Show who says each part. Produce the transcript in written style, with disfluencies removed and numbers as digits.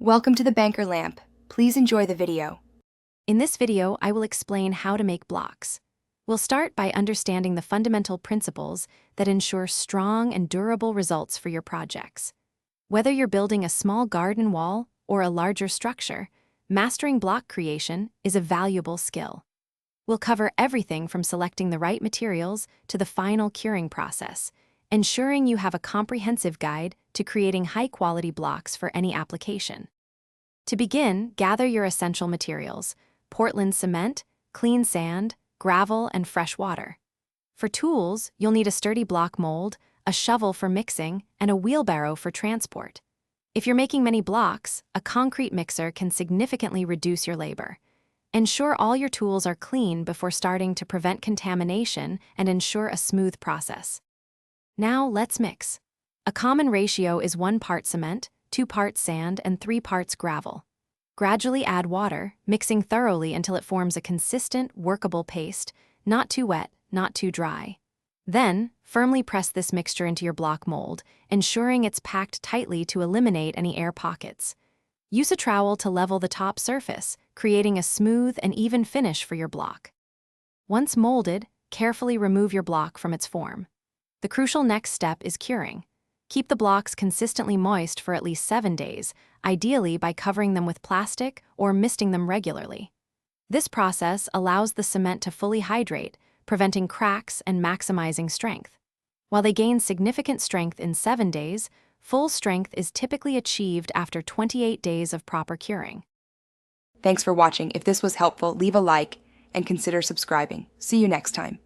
Speaker 1: Welcome to the Banker Lamp. Please enjoy the video.
Speaker 2: In this video, I will explain how to make blocks. We'll start by understanding the fundamental principles that ensure strong and durable results for your projects. Whether you're building a small garden wall or a larger structure, mastering block creation is a valuable skill. We'll cover everything from selecting the right materials to the final curing process, ensuring you have a comprehensive guide to creating high-quality blocks for any application. To begin, gather your essential materials: Portland cement, clean sand, gravel, and fresh water. For tools, you'll need a sturdy block mold, a shovel for mixing, and a wheelbarrow for transport. If you're making many blocks, a concrete mixer can significantly reduce your labor. Ensure all your tools are clean before starting to prevent contamination and ensure a smooth process. Now let's mix. A common ratio is 1 part cement, 2 parts sand, and 3 parts gravel. Gradually add water, mixing thoroughly until it forms a consistent, workable paste, not too wet, not too dry. Then, firmly press this mixture into your block mold, ensuring it's packed tightly to eliminate any air pockets. Use a trowel to level the top surface, creating a smooth and even finish for your block. Once molded, carefully remove your block from its form. The crucial next step is curing. Keep the blocks consistently moist for at least 7 days, ideally by covering them with plastic or misting them regularly. This process allows the cement to fully hydrate, preventing cracks and maximizing strength. While they gain significant strength in 7 days, full strength is typically achieved after 28 days of proper curing.
Speaker 1: Thanks for watching. If this was helpful, leave a like and consider subscribing. See you next time.